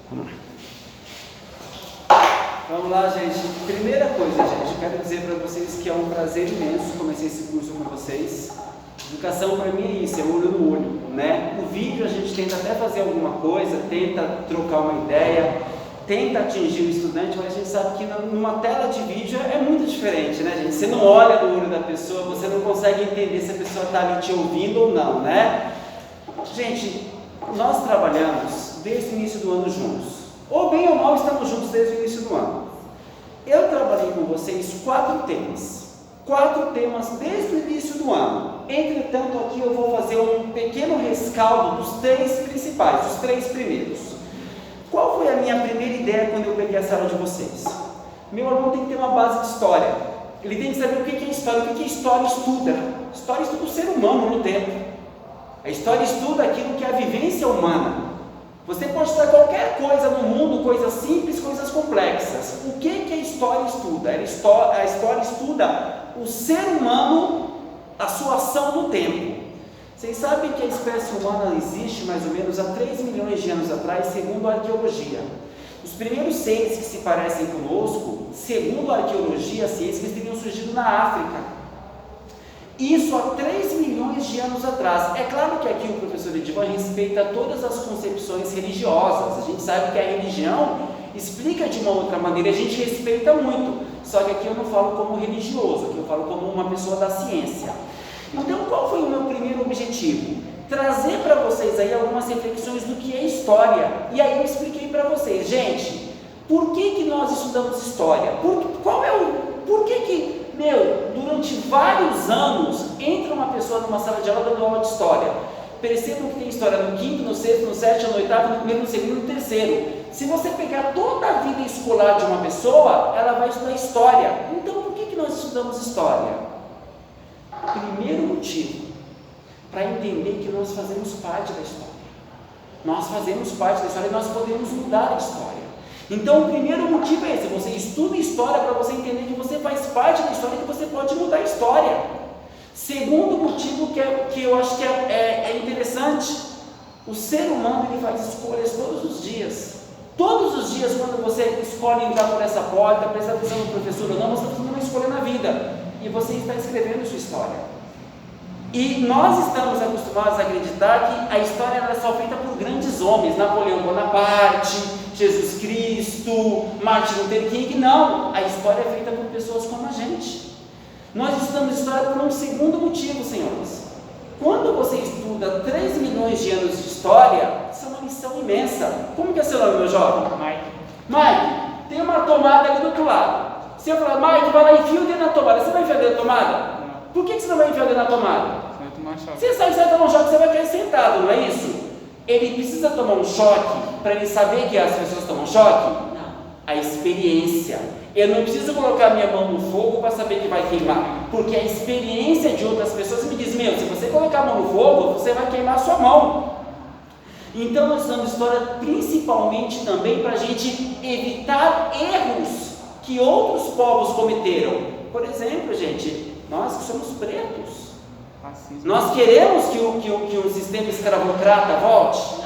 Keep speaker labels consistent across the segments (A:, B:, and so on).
A: Vamos lá. Vamos lá, gente. Primeira coisa, gente, eu quero dizer para vocês que é um prazer imenso comecei esse curso com vocês. Educação para mim é isso, é olho no olho, né? O vídeo a gente tenta até fazer alguma coisa, tenta trocar uma ideia, tenta atingir o estudante, mas a gente sabe que numa tela de vídeo é muito diferente, né, gente? Você não olha no olho da pessoa, você não consegue entender se a pessoa está ali te ouvindo ou não, né? Gente, nós trabalhamos desde o início do ano juntos. Ou bem ou mal, estamos juntos desde o início do ano. Eu trabalhei com vocês 4 temas desde o início do ano. Entretanto, aqui eu vou fazer um pequeno rescaldo dos 3 principais, os 3 primeiros. Qual foi a minha primeira ideia quando eu peguei a sala de vocês? Meu aluno tem que ter uma base de história. Ele tem que saber o que é história, o que a história estuda. A história estuda o ser humano no tempo. A história estuda aquilo que é a vivência humana. Você pode estudar qualquer coisa no mundo, coisas simples, coisas complexas. O que a história estuda? A história estuda o ser humano, a sua ação no tempo. Vocês sabem que a espécie humana existe mais ou menos há 3 milhões de anos atrás, segundo a arqueologia. Os primeiros seres que se parecem conosco, segundo a arqueologia, a ciência, eles teriam surgido na África. Isso há 3 milhões de anos atrás. É claro que aqui o professor Edivan respeita todas as concepções religiosas. A gente sabe que a religião explica de uma outra maneira, a gente respeita muito. Só que aqui eu não falo como religioso, aqui eu falo como uma pessoa da ciência. Então, qual foi o meu primeiro objetivo? Trazer para vocês aí algumas reflexões do que é história. E aí eu expliquei para vocês, gente, por que nós estudamos história? Por que durante vários anos entra uma pessoa numa sala de aula dando aula de história? Percebam que tem história no 5º, no 6º, no 7º, no 8º, no 1º, no 2º, no 3º. Se você pegar toda a vida escolar de uma pessoa, ela vai estudar história. Então, por que nós estudamos história? Primeiro motivo, para entender que nós fazemos parte da história. Nós fazemos parte da história e nós podemos mudar a história. Então, o primeiro motivo é esse: você estuda história para você entender que você faz parte da história e que você pode mudar a história. Segundo motivo que eu acho que é interessante, o ser humano ele faz escolhas todos os dias. Todos os dias, quando você escolhe entrar por essa porta, prestar atenção no professor ou não, você está fazendo uma escolha na vida. E você está escrevendo sua história. E nós estamos acostumados a acreditar que a história era só feita por grandes homens, Napoleão Bonaparte, Jesus Cristo, Martin Luther King. Não, a história é feita por pessoas como a gente. Nós estudamos história por um segundo motivo, senhores. Quando você estuda 3 milhões de anos de história, isso é uma lição imensa. Como que é seu nome, meu jovem? Mike, tem uma tomada ali do outro lado. Se eu falar, Mike, vai lá e enfia o dedo na tomada, você vai enfiar o dedo na tomada? Não. Por que você não vai enfiar o dedo na tomada?
B: Vai tomar choque.
A: Você sabe que você vai tomar um choque, você vai cair sentado, não é isso? Ele precisa tomar um choque para ele saber que as pessoas tomam choque? Não. A experiência. Eu não preciso colocar minha mão no fogo para saber que vai queimar, porque a experiência de outras pessoas me diz, se você colocar a mão no fogo, você vai queimar a sua mão. Então nós estudamos história principalmente também para a gente evitar erros que outros povos cometeram. Por exemplo, gente, nós que somos pretos, nós queremos que um sistema escravocrata volte?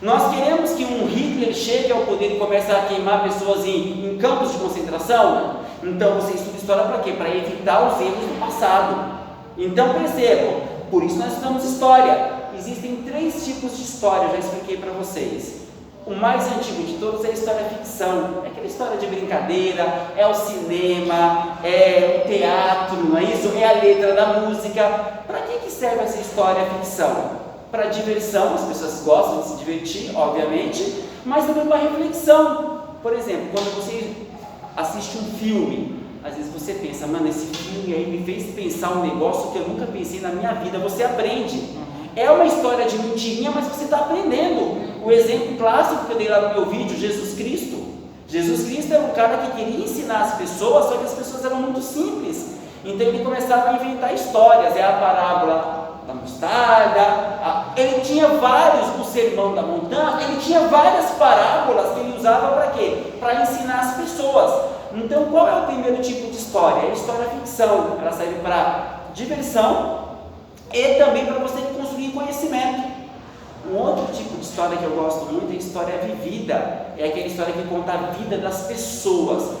A: Nós queremos que um Hitler chegue ao poder e comece a queimar pessoas em campos de concentração? Então você estuda história para quê? Para evitar os erros do passado. Então percebam, por isso nós estudamos história. Existem 3 tipos de história, eu já expliquei para vocês. O mais antigo de todos é a história ficção, é aquela história de brincadeira, é o cinema, é o teatro, não é isso? É a letra da música. Para que serve essa história ficção? Para diversão, as pessoas gostam de se divertir, obviamente, mas também para reflexão. Por exemplo, quando você assiste um filme, às vezes você pensa, esse filme aí me fez pensar um negócio que eu nunca pensei na minha vida, você aprende. É uma história de mentirinha, mas você está aprendendo. O exemplo clássico que eu dei lá no meu vídeo, Jesus Cristo. Jesus Cristo era um cara que queria ensinar as pessoas, só que as pessoas eram muito simples. Então ele começava a inventar histórias, é a parábola da mostarda, ele tinha o sermão da montanha, ele tinha várias parábolas que ele usava para quê? Para ensinar as pessoas. Então qual é o primeiro tipo de história? É a história ficção, ela serve para diversão e também para você construir conhecimento. Um outro tipo de história que eu gosto muito é a história vivida. É aquela história que conta a vida das pessoas,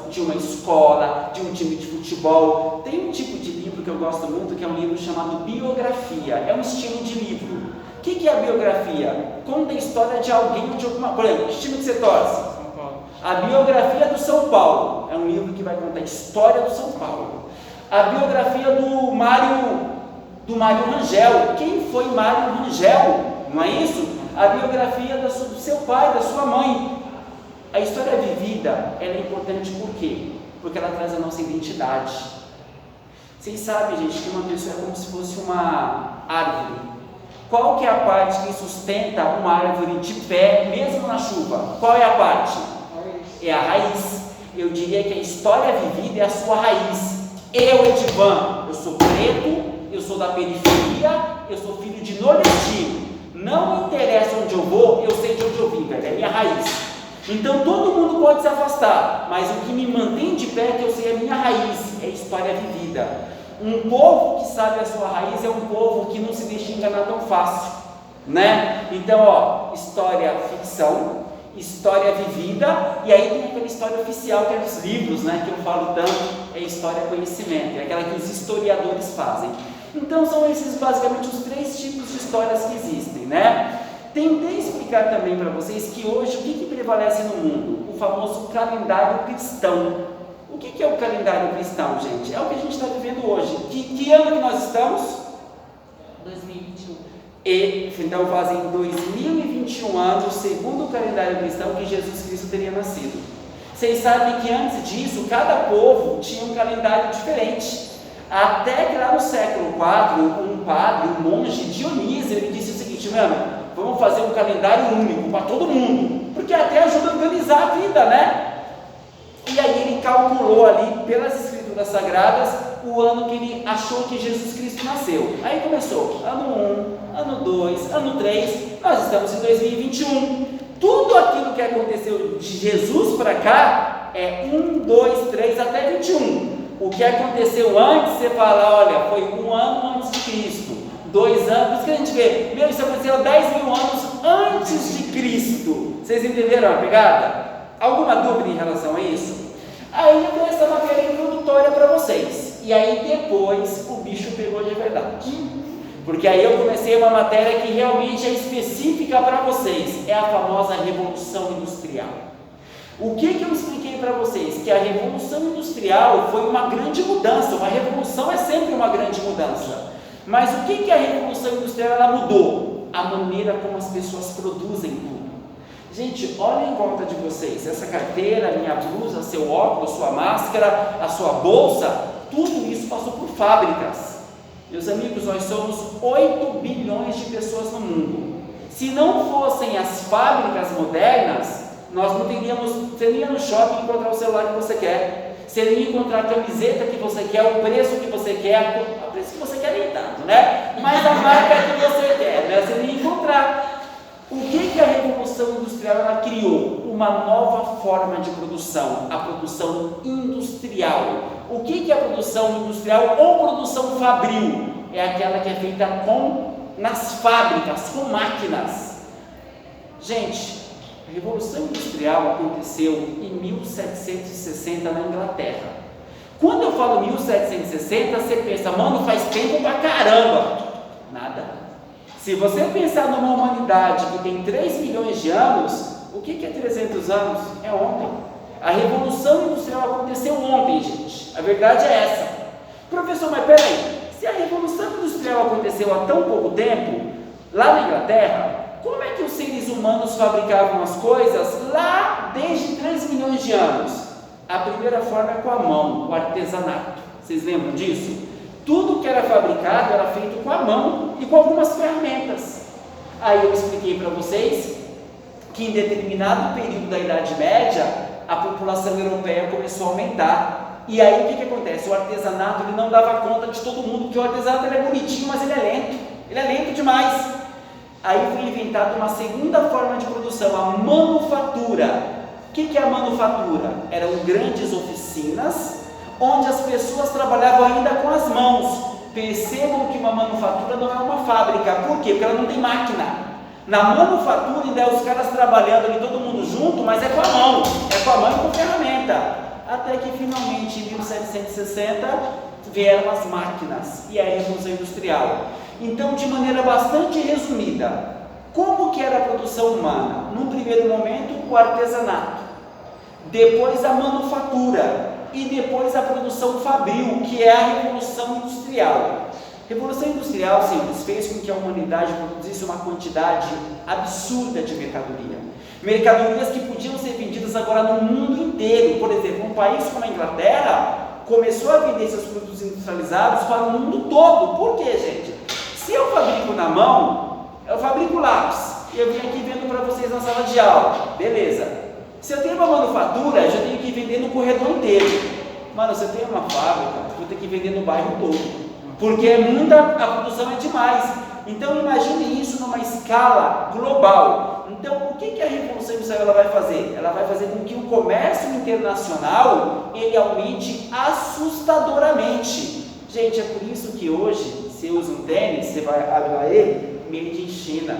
A: de uma escola, de um time de futebol. Tem um tipo de livro que eu gosto muito, que é um livro chamado biografia. É um estilo de livro. O que é a biografia? Conta a história de alguém ou de alguma coisa. Por exemplo, que time que você torce?
B: São Paulo.
A: A biografia do São Paulo. É um livro que vai contar a história do São Paulo. A biografia do Mário Rangel. Quem foi Mário Rangel? Não é isso? A biografia do seu pai, da sua mãe. A história vivida, ela é importante por quê? Porque ela traz a nossa identidade. Vocês sabem, gente, que uma pessoa é como se fosse uma árvore. Qual que é a parte que sustenta uma árvore de pé, mesmo na chuva? Qual é a parte? É a raiz. Eu diria que a história vivida é a sua raiz. Eu, Edivan, eu sou preto, eu sou da periferia, eu sou filho de nordestino. Não interessa onde eu vou, eu sei de onde eu vim, velho, é a minha raiz. Então todo mundo pode se afastar, mas o que me mantém de pé é que eu sei a minha raiz, é a história vivida. Um povo que sabe a sua raiz é um povo que não se deixa enganar tão fácil, né? Então, história ficção, história vivida, e aí tem aquela história oficial que é dos livros, né? Que eu falo tanto, é história conhecimento, é aquela que os historiadores fazem. Então são esses basicamente os 3 tipos de histórias que existem, né? Tentei explicar também para vocês que hoje o que prevalece no mundo? O famoso calendário cristão. O que é o calendário cristão, gente? É o que a gente está vivendo hoje. Que ano que nós estamos?
B: 2021.
A: Então fazem 2021 anos, segundo o calendário cristão, que Jesus Cristo teria nascido. Vocês sabem que antes disso, cada povo tinha um calendário diferente. Até que lá no século IV, um padre, um monge, Dionísio, ele disse o seguinte: mano, vamos fazer um calendário único para todo mundo, porque até ajuda a organizar a vida, né? E aí ele calculou ali, pelas escrituras sagradas, o ano que ele achou que Jesus Cristo nasceu. Aí começou, ano 1, ano 2, ano 3, nós estamos em 2021. Tudo aquilo que aconteceu de Jesus para cá é 1, 2, 3 até 21. O que aconteceu antes, você fala, olha, foi 1 ano antes de Cristo, 2 anos, por isso que a gente vê, meu, isso aconteceu 10 mil anos antes de Cristo. Vocês entenderam a pegada? Alguma dúvida em relação a isso? Aí eu dei essa matéria introdutória para vocês, e aí depois o bicho pegou de verdade, porque aí eu comecei uma matéria que realmente é específica para vocês, é a famosa Revolução Industrial. O que eu expliquei para vocês? Que a Revolução Industrial foi uma grande mudança. Uma revolução é sempre uma grande mudança, mas o que a Revolução Industrial ela mudou? A maneira como as pessoas produzem tudo. Gente, olha em volta de vocês, essa carteira, minha blusa, seu óculos, sua máscara, a sua bolsa, tudo isso passou por fábricas. Meus amigos, nós somos 8 bilhões de pessoas no mundo. Se não fossem as fábricas modernas, nós não teríamos, você ia no shopping encontrar o celular que você quer, você ia encontrar a camiseta que você quer, o preço que você quer, o preço que você quer nem tanto, né? Mas a marca que você quer, né? Você ia encontrar. O que a Revolução Industrial ela criou? Uma nova forma de produção, a produção industrial. O que é a produção industrial ou produção fabril? É aquela que é feita nas fábricas, com máquinas. Gente, a Revolução Industrial aconteceu em 1760 na Inglaterra. Quando eu falo 1760, você pensa, mano, faz tempo pra caramba. Nada. Se você pensar numa humanidade que tem 3 milhões de anos, o que é 300 anos? É ontem. A Revolução Industrial aconteceu ontem, gente. A verdade é essa. Professor, mas peraí, se a Revolução Industrial aconteceu há tão pouco tempo, lá na Inglaterra, como é que os seres humanos fabricavam as coisas lá desde 3 milhões de anos? A primeira forma é com a mão, o artesanato. Vocês lembram disso? Tudo que era fabricado era feito com a mão e com algumas ferramentas. Aí eu expliquei para vocês que em determinado período da Idade Média, a população europeia começou a aumentar. E aí o que acontece? O artesanato ele não dava conta de todo mundo, porque o artesanato ele é bonitinho, mas ele é lento. Ele é lento demais. Aí foi inventada uma segunda forma de produção, a manufatura. O que é a manufatura? Eram grandes oficinas, onde as pessoas trabalhavam ainda com as mãos. percebam que uma manufatura não é uma fábrica. Por quê? Porque ela não tem máquina. Na manufatura ainda é os caras trabalhando ali, todo mundo junto, mas é com a mão e com ferramenta. Até que finalmente, em 1760, vieram as máquinas e a Revolução Industrial. Então, de maneira bastante resumida, como que era a produção humana? Num primeiro momento, o artesanato, depois a manufatura e depois a produção fabril, que é a Revolução Industrial. A Revolução Industrial, senhores, fez com que a humanidade produzisse uma quantidade absurda de mercadorias que podiam ser vendidas agora no mundo inteiro. Por exemplo, um país como a Inglaterra começou a vender seus produtos industrializados para o mundo todo. Por quê, gente? Se eu fabrico na mão, eu fabrico lápis e eu vim aqui vendo para vocês na sala de aula, beleza. Se eu tenho uma manufatura, eu já tenho que vender no corredor inteiro. Mano, se eu tenho uma fábrica, eu vou ter que vender no bairro todo, porque a produção é demais. Então imagine isso numa escala global. Então o que a Revolução Industrial ela vai fazer? Ela vai fazer com que o comércio internacional ele aumente assustadoramente. Gente, é por isso que hoje você usa um tênis, você vai abrir ele, made in China.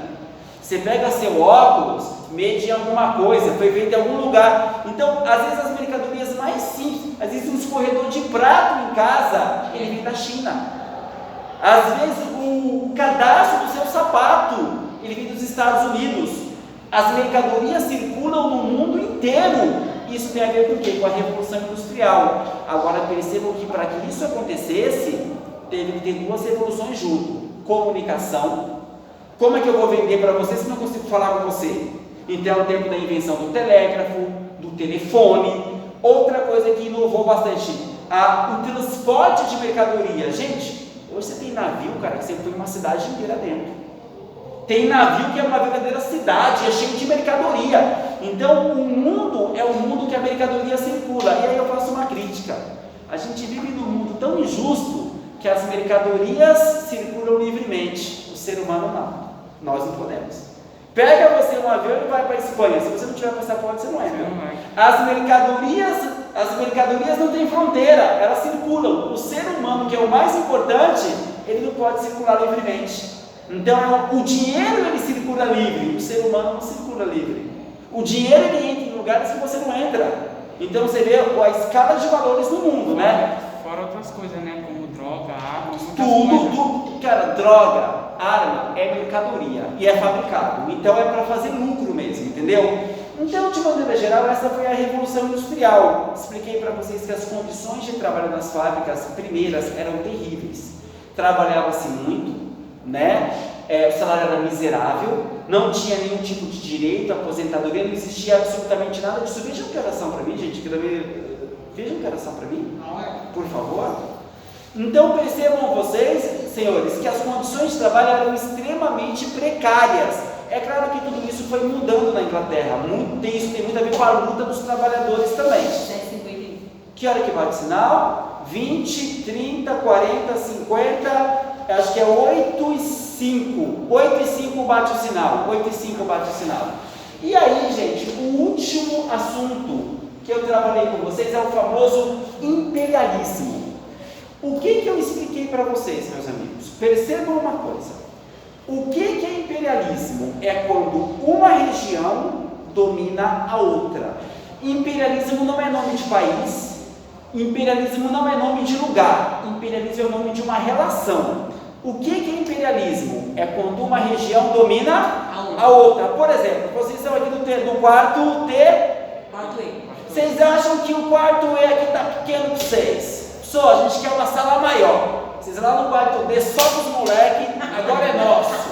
A: Você pega seu óculos, made em alguma coisa, foi feito em algum lugar. Então, às vezes as mercadorias mais simples, às vezes um escorredor de prato em casa, ele vem da China. Às vezes o cadastro do seu sapato, ele vem dos Estados Unidos. As mercadorias circulam no mundo inteiro. Isso tem a ver com o quê? Com a Revolução Industrial. Agora percebam que para que isso acontecesse, teve que ter duas revoluções junto. Comunicação. Como é que eu vou vender para você se não consigo falar com você? Então é o tempo da invenção do telégrafo, do telefone. Outra coisa que inovou bastante, o transporte de mercadoria. Gente, hoje você tem navio, cara, que você põe uma cidade inteira dentro. Tem navio que é uma verdadeira cidade, é cheio de mercadoria. Então o mundo é o mundo que a mercadoria circula. E aí eu faço uma crítica. A gente vive num mundo tão injusto que as mercadorias circulam livremente. O ser humano não. Nós não podemos. Pega você um avião e vai para a Espanha. Se você não tiver passaporte, você não é, viu? As mercadorias não têm fronteira, elas circulam. O ser humano, que é o mais importante, ele não pode circular livremente. Então, o dinheiro ele circula livre, o ser humano não circula livre. O dinheiro ele entra em lugares que você não entra. Então, você vê a escala de valores no mundo, né?
C: Fora outras coisas, né? Como droga, arma,
A: tudo. Cara, droga, arma é mercadoria e é fabricado. Então, é para fazer lucro mesmo, entendeu? Então, de maneira geral, essa foi a Revolução Industrial. Expliquei para vocês que as condições de trabalho nas fábricas primeiras eram terríveis. Trabalhava-se muito, né? O salário era miserável, não tinha nenhum tipo de direito, aposentadoria, não existia absolutamente nada disso. Vejam que oração para mim, gente, vejam que oração para mim, por favor. Então percebam vocês, senhores, que as condições de trabalho eram extremamente precárias. É claro que tudo isso foi mudando na Inglaterra, isso tem muito a ver com a luta dos trabalhadores também.
B: 10h51.
A: Que hora que bate o sinal? 20, 30, 40, 50, acho que é 8 e 5. 8 e 5 bate o sinal. 8 e 5 bate o sinal. E aí, gente, o último assunto que eu trabalhei com vocês é o famoso imperialismo. O que eu expliquei para vocês, meus amigos? Percebam uma coisa. O que é imperialismo? É quando uma região domina a outra. Imperialismo não é nome de país. Imperialismo não é nome de lugar. Imperialismo é o nome de uma relação. O que é imperialismo? É quando uma região domina a outra. Por exemplo, vocês estão aqui no quarto T.
B: Quarto E.
A: Vocês acham que o quarto E aqui está pequeno para vocês? Só, a gente quer uma sala maior. Vocês lá no quarto D, só para os moleques, agora é nosso.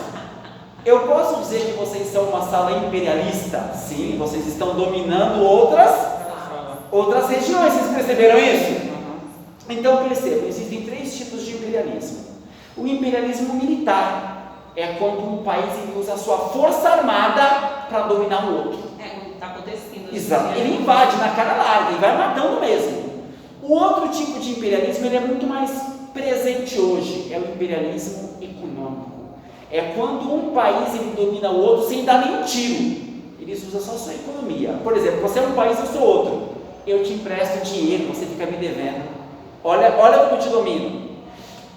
A: Eu posso dizer que vocês são uma sala imperialista? Sim, vocês estão dominando outras regiões. Vocês perceberam isso? Então percebam, existem 3 tipos de imperialismo. O imperialismo militar é quando um país usa a sua força armada para dominar o outro.
B: Quando está acontecendo.
A: Exato, ele invade na cara larga e vai matando mesmo. O outro tipo de imperialismo ele é muito mais presente hoje, é o imperialismo econômico. É quando um país ele domina o outro sem dar nenhum tiro. Eles usam só a sua economia. Por exemplo, você é um país, eu sou outro. Eu te empresto dinheiro, você fica me devendo. Olha como eu te domino.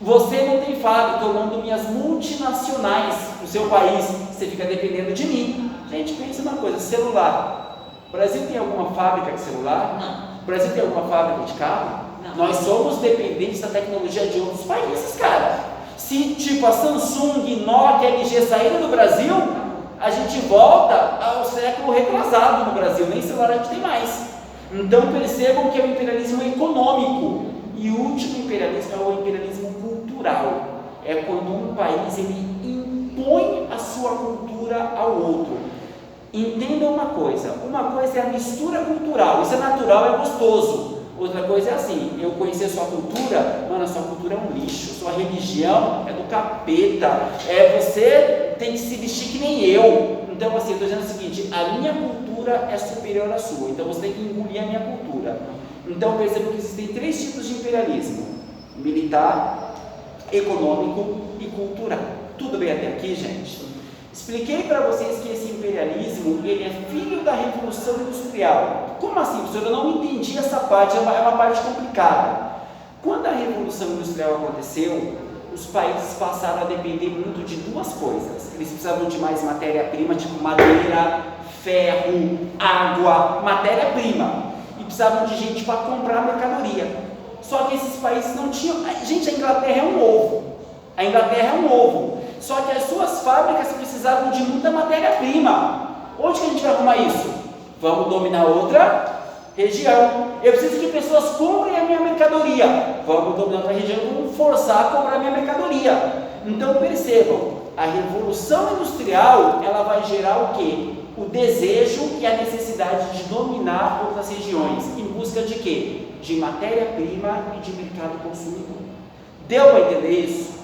A: Você não tem fábrica, eu mando minhas multinacionais no seu país, você fica dependendo de mim. Gente, pensa uma coisa, celular. O Brasil tem alguma fábrica de celular?
B: Não.
A: O Brasil tem alguma fábrica de carro?
B: Não.
A: Nós somos dependentes da tecnologia de outros países, cara. Se tipo a Samsung, Nokia, LG saírem do Brasil, a gente volta ao século retrasado no Brasil, nem celular a gente tem mais. Então percebam que é o imperialismo econômico. E o último imperialismo é o imperialismo cultural. É quando um país ele impõe a sua cultura ao outro. Entendam uma coisa é a mistura cultural, isso é natural, é gostoso. Outra coisa é assim, eu conhecer sua cultura, mano, a sua cultura é um lixo, sua religião é do capeta, você tem que se vestir que nem eu. Então assim, eu estou dizendo o seguinte, a minha cultura é superior à sua, então você tem que engolir a minha cultura. Então percebam que existem 3 tipos de imperialismo: militar, econômico e cultural. Tudo bem até aqui, gente? Expliquei para vocês que esse imperialismo ele é filho da Revolução Industrial. Como assim, professor? Eu não entendi essa parte, é uma parte complicada. Quando a Revolução Industrial aconteceu, os países passaram a depender muito de 2 coisas. Eles precisavam de mais matéria-prima, tipo madeira, ferro, água, matéria-prima. E precisavam de gente para comprar mercadoria. Só que esses países não tinham... Gente, a Inglaterra é um ovo. A Inglaterra é um ovo. Só que as suas fábricas precisavam de muita matéria-prima. Onde que a gente vai arrumar isso? Vamos dominar outra região. Eu preciso que pessoas comprem a minha mercadoria. Vamos dominar outra região, vamos forçar a comprar a minha mercadoria. Então percebam, a Revolução Industrial, ela vai gerar o quê? O desejo e a necessidade de dominar outras regiões. Em busca de quê? De matéria-prima e de mercado consumidor. Deu para entender isso?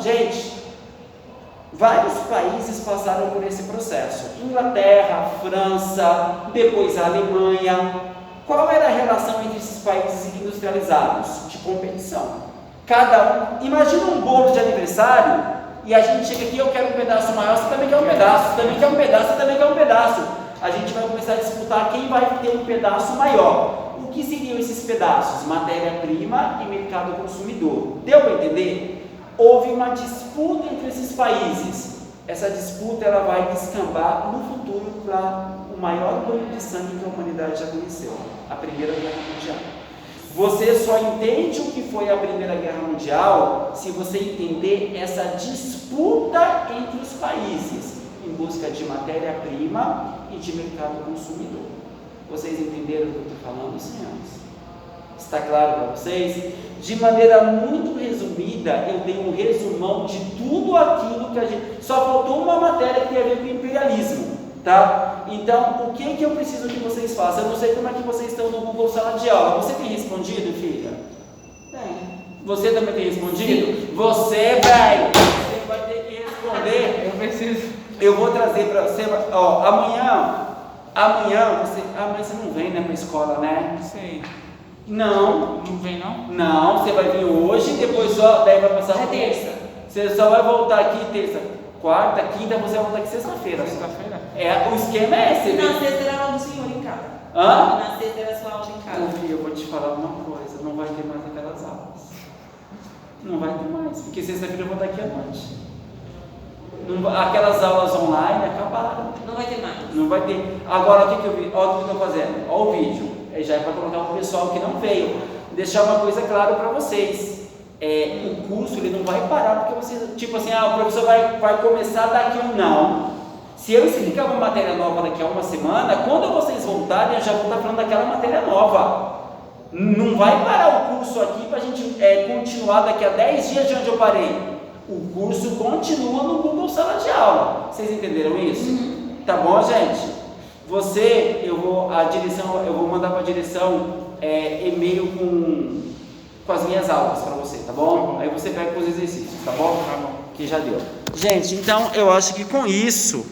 A: Gente, vários países passaram por esse processo. Inglaterra, França, depois a Alemanha. Qual era a relação entre esses países industrializados? De competição. Imagina um bolo de aniversário e a gente chega aqui, eu quero um pedaço maior, você também quer um pedaço, você também quer um pedaço, você também quer um pedaço. A gente vai começar a disputar quem vai ter um pedaço maior. O que seriam esses pedaços? Matéria-prima e mercado consumidor. Deu para entender? Houve uma disputa entre esses países. Essa disputa ela vai descambar no futuro para o maior banho de sangue que a humanidade já conheceu, a Primeira Guerra Mundial. Você só entende o que foi a Primeira Guerra Mundial se você entender essa disputa entre os países em busca de matéria-prima e de mercado consumidor. Vocês entenderam o que eu estou falando, senhores? Está claro para vocês? De maneira muito resumida, eu dei um resumão de tudo aquilo que a gente... Só faltou uma matéria que tem a ver com imperialismo, tá? Então, o que eu preciso que vocês façam? Eu não sei como é que vocês estão no Google Sala de Aula. Você tem respondido, filha? Tem. Você também tem respondido? Sim. Você vai ter que responder.
C: Eu preciso.
A: Eu vou trazer para você, ó, amanhã você não vem, né, para a escola, né?
C: Não sei.
A: Não.
C: Não vem, não?
A: Não, você vai vir hoje, depois só, daí vai passar...
B: É terça.
A: Você só vai voltar aqui terça, quarta, quinta, você vai voltar aqui sexta-feira.
C: Sexta-feira?
A: O esquema é esse.
B: Na sexta era a aula do senhor em casa.
A: Hã?
B: Na sexta era a sua aula em casa.
A: Então, filho, eu vou te falar uma coisa, não vai ter mais aquelas aulas. Não vai ter mais, porque sexta-feira eu vou estar aqui à noite. Aquelas aulas online acabaram.
B: Não vai ter mais.
A: Não vai ter. Agora, o que eu vi? Olha o que eu estou fazendo. Olha o vídeo. Já é para colocar o pessoal que não veio. Deixar uma coisa clara para vocês. O curso ele não vai parar porque você, tipo assim, o professor vai começar daqui ou não. Se eu explicar uma matéria nova daqui a uma semana, quando vocês voltarem, eu já vou estar falando daquela matéria nova. Não vai parar o curso aqui para a gente continuar daqui a 10 dias de onde eu parei. O curso continua no Google Sala de Aula. Vocês entenderam isso?
B: Uhum.
A: Tá bom, gente? Eu vou mandar para a direção e-mail com as minhas aulas para você, tá bom? Aí você pega com os exercícios, tá bom?
C: Tá bom.
A: Que já deu. Gente, então eu acho que com isso